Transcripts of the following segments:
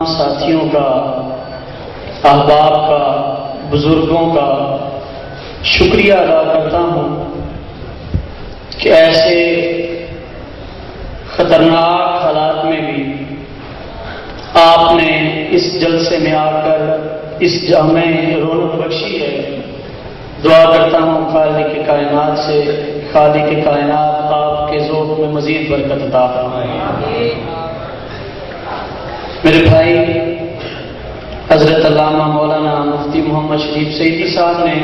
ساتھیوں کا، احباب کا، بزرگوں کا شکریہ ادا کرتا ہوں کہ ایسے خطرناک حالات میں بھی آپ نے اس جلسے میں آ کر اس جامع رونق بخشی ہے۔ دعا کرتا ہوں خالق کائنات سے، خالق کائنات آپ کے ذوق میں مزید برکت عطا فرمائے۔ میرے بھائی حضرت علامہ مولانا مفتی محمد شریف سیدی صاحب نے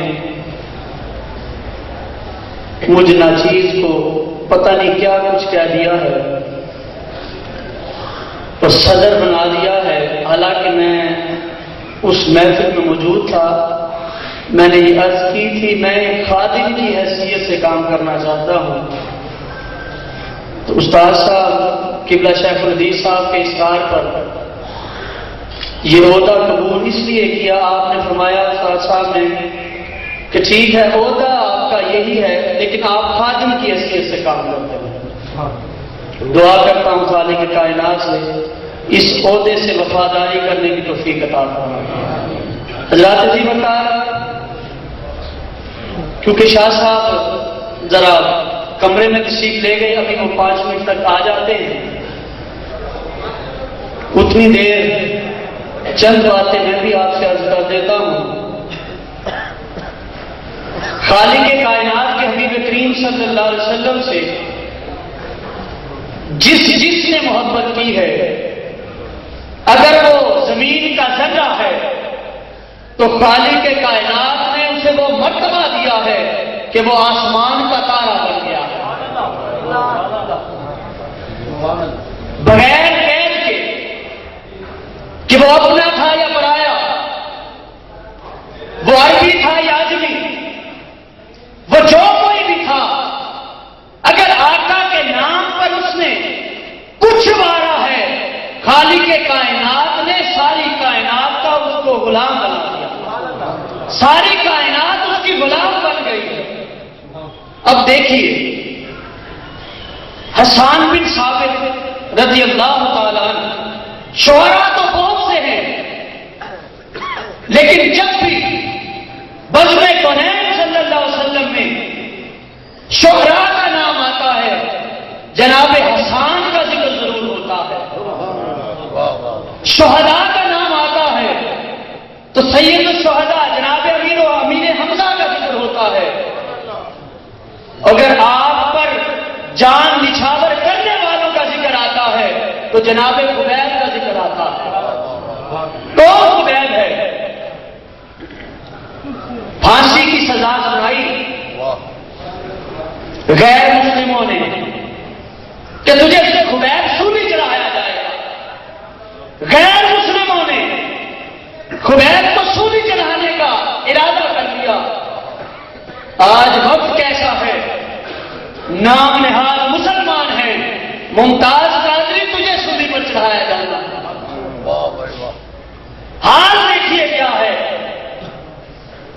مجھ ناچیز کو پتہ نہیں کیا کچھ کہہ دیا ہے اور صدر بنا دیا ہے، حالانکہ میں اس محفل میں موجود تھا۔ میں نے یہ عرض کی تھی میں ایک خادم کی حیثیت سے کام کرنا چاہتا ہوں، تو استاد صاحب قبلہ شیخ الحدیث صاحب کے اصرار پر یہ عہدہ قبول اس لیے کیا۔ آپ نے فرمایا استاد صاحب نے کہ ٹھیک ہے عہدہ آپ کا یہی ہے، لیکن آپ خادم کی حیثیت سے کام کرتے ہیں۔ دعا کرتا ہوں خالق کائنات سے اس عہدے سے وفاداری کرنے کی توفیق عطا فرمائے۔ حضرات جی بتا کیونکہ شاہ صاحب ذرا کمرے میں تشریف لے گئے، ابھی وہ 5 منٹ تک آ جاتے ہیں، اتنی دیر چند باتیں میں بھی آپ سے عرض کر دیتا ہوں۔ خالق کائنات کے حبیب کریم صلی اللہ علیہ وسلم سے جس نے محبت کی ہے، اگر وہ زمین کا ذرہ ہے تو خالق کائنات نے اسے وہ مرتبہ دیا ہے کہ وہ آسمان کا تارا بن گیا ہے، بغیر قید کے کہ وہ اپنا تھا یا پرایا، وہ عربی تھا یا عجمی، وہ جو کوئی بھی تھا، اگر آقا کے نام پر اس نے کچھ مارا ہے، خالق کائنات نے ساری کائنات کا اس کو غلام بنا دیا، ساری کائنات اس کی غلام بن گئی ہے۔ اب دیکھیے حسان بن ثابت رضی اللہ تعالیٰ عنہ، شعراء تو بہت سے ہیں، لیکن جب بھی بزم کونین صلی اللہ علیہ وسلم میں شعراء کا نام آتا ہے جناب حسان کا ذکر ضرور ہوتا ہے، شہداء کا نام آتا ہے تو سید الشہداء جناب امین حمزہ کا ذکر ہوتا ہے، اگر آپ پر جان نچھاور کرنے والوں کا ذکر آتا ہے تو جناب خبیب کا ذکر آتا ہے۔ کون خبیب ہے؟ پھانسی کی سزا سنائی غیر مسلموں نے کہ تجھے خبیب سولی چڑھایا جائے گا، غیر مسلموں نے خبیب کو سولی چڑھانے کا ارادہ کر لیا۔ آج وقت کیسا ہے، نام نہاد مسلمان ہے، ممتاز قادری تجھے سولی پر چڑھایا جائے گا۔ حال دیکھیے کیا ہے،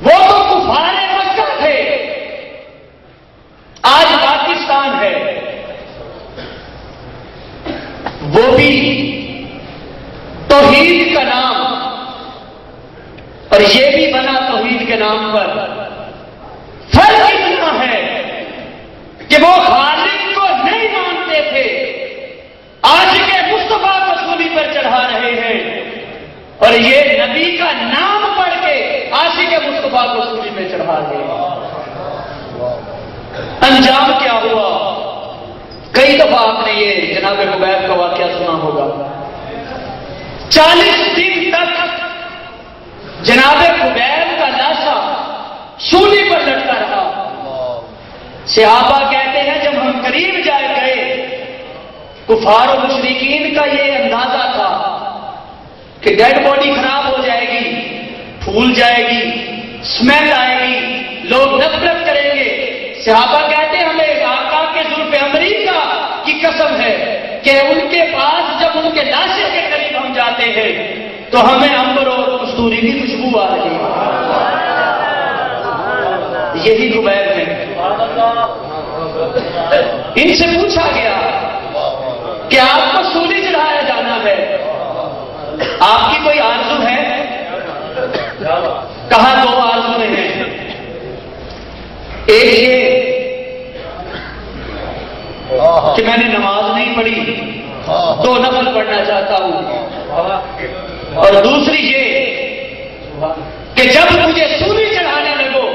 وہ تو کفار مکہ تھے، آج پاکستان ہے، وہ بھی توحید کا نام اور یہ بھی بنا توحید کے نام پر۔ فرق اتنا ہے کہ وہ خالق کو نہیں مانتے تھے، آج کے مصطفیٰ کو سولی پر چڑھا رہے ہیں، اور یہ نبی کا نام پڑھ کے عاشق مصطفیٰ کو سولی میں چڑھا رہے ہیں۔ انجام کیا ہوا؟ کئی دفعہ آپ نے یہ جناب خبیب کا واقعہ سنا ہوگا، 40 دن تک جناب خبیب کا لاشا سولی پر لٹکا رہا۔ صحابہ کہتے ہیں جب ہم قریب جائے گئے، کفار و مشرکین کا یہ اندازہ تھا کہ ڈیڈ باڈی خراب ہو جائے گی، پھول جائے گی، اسمیل آئے گی، لوگ نفرت کریں گے۔ صحابہ کہتے ہیں ہمیں آقا کے زلف امریکہ کی قسم ہے کہ ان کے پاس جب ان کے لاشے کے قریب ہم جاتے ہیں تو ہمیں عنبر اور کستوری کی خوشبو آ رہی ہے۔ یہی خبیب ہے۔ ان سے پوچھا گیا کہ آپ کو سولی چڑھایا جانا ہے، آپ کی کوئی آرزو ہے؟ کہا 2 آرزویں ہیں. ایک یہ کہ میں نے نماز نہیں پڑھی، 2 نفل پڑھنا چاہتا ہوں، اور دوسری یہ کہ جب مجھے سولی چڑھانے لگو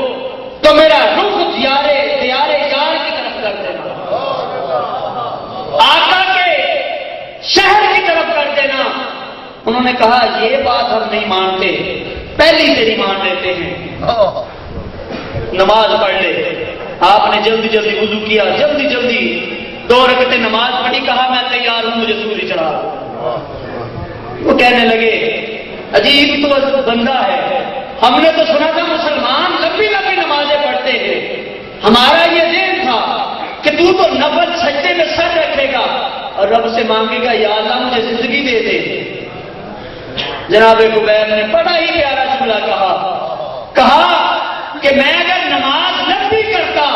تو میرا رخ دیارے یار کی طرف کر دینا، آقا کے شہر کی طرف کر دینا. انہوں نے کہا یہ بات ہم نہیں مانتے، پہلی تیری مان لیتے ہیں، نماز پڑھ لے. آپ نے جلدی جلدی وضو کیا، جلدی جلدی 2 رکعتیں نماز پڑھی، کہا میں تیار ہوں، مجھے سولی چڑھا. وہ کہنے لگے عجیب تو بندہ ہے، ہم نے تو سنا تھا مسلمان لمبی لمبی نمازیں پڑھتے ہیں، ہمارا یہ ذہن تھا کہ تو نفل سجدے میں سر رکھے گا اور رب سے مانگے گا یا اللہ مجھے زندگی دے دے. جناب قبیر نے بڑا ہی پیارا جملہ کہا کہ میں اگر نماز لمبی کرتا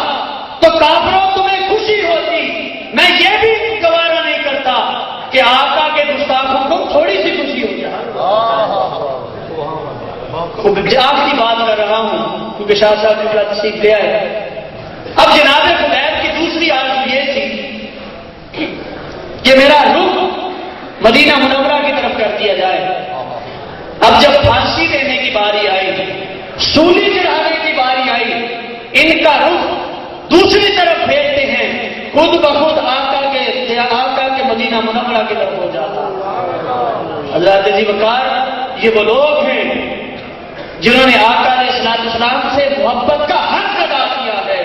تو کافروں تمہیں خوشی ہوتی، میں یہ بھی گوارا نہیں کرتا کہ آقا کے گستاخوں کو تھوڑی سی خوشی ہو جائے. آخری بات کر رہا ہوں کیونکہ شاہ صاحب نے بڑا سیکھ لیا ہے. اب جناب قبیر کی دوسری آرزو یہ تھی کہ میرا رخ مدینہ منورہ کی طرف کر دیا جائے. اب جب پھانسی دینے کی باری آئی، سولی چڑھانے کی باری آئی، ان کا رخ دوسری طرف پھیرتے ہیں، خود بخود آقا کے مدینہ منورہ کی طرف ہو جاتا. حضرات جی وقار یہ وہ لوگ ہیں جنہوں نے آقا علیہ السلام سے محبت کا حق ادا کیا ہے.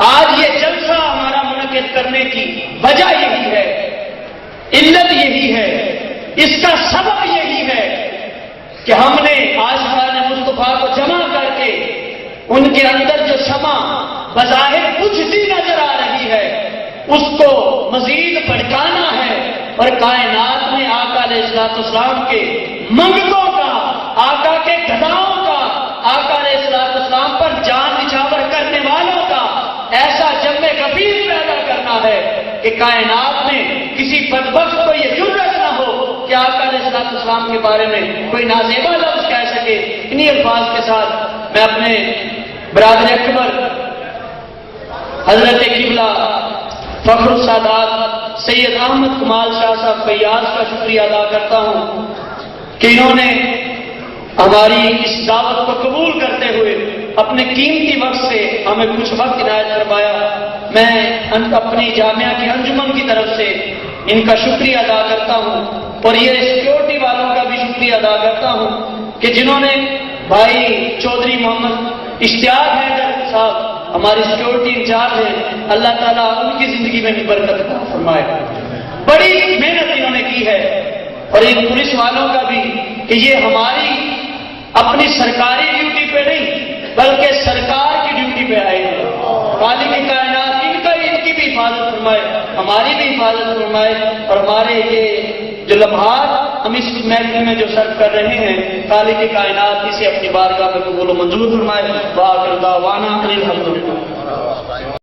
آج یہ جلسہ ہمارا منعقد کرنے کی وجہ یہی ہے، علت یہی ہے، اس کا سبب یہی ہے کہ ہم نے عاشقان مصطفیٰ کو جمع کر کے ان کے اندر جو شمع بظاہر بجھتی نظر آ رہی ہے اس کو مزید بھڑکانا ہے، اور کائنات میں آقا علیہ السلام کے منگتوں کا، آقا کے گداؤں کا، آقا علیہ السلام پر جان نچھاور کرنے والوں کا ایسا جمع کبیر پیدا کرنا ہے کہ کائنات میں کسی بدبخت کو یہ جرأت نہ ہو کہ آقا علیہ السلام کے بارے میں کوئی نازیبا لفظ کہہ سکے. انہی الفاظ کے ساتھ میں اپنے برادر اکبر حضرت قبلہ فخر السادات سید احمد کمال شاہ صاحب فیاض کا شکریہ ادا کرتا ہوں کہ انہوں نے ہماری اس دعوت کو قبول کرتے ہوئے اپنے قیمتی وقت سے ہمیں کچھ وقت عنایت کروایا. میں اپنی جامعہ کی انجمن کی طرف سے ان کا شکریہ ادا کرتا ہوں، اور یہ سیکیورٹی والوں کا بھی شکریہ ادا کرتا ہوں کہ جنہوں نے بھائی چودھری محمد اشتیاق حیدر صاحب ہماری سیکیورٹی انچارج ہیں، اللہ تعالیٰ ان کی زندگی میں بھی برکت فرمائے. بڑی محنت انہوں نے کی ہے، اور ان پولیس والوں کا بھی کہ یہ ہماری اپنی سرکاری ڈیوٹی پہ نہیں بلکہ سرکار کی ڈیوٹی پہ آئے ہیں. خالق کائنات ان کی بھی حفاظت فرمائے، ہماری بھی حفاظت فرمائے، اور ہمارے یہ جو لمحات ہم اس محفل میں جو سرو کر رہے ہیں خالق کائنات اسے اپنی بارگاہ میں قبول و منظور فرمائے. وآخر دعوانا ان الحمدللہ.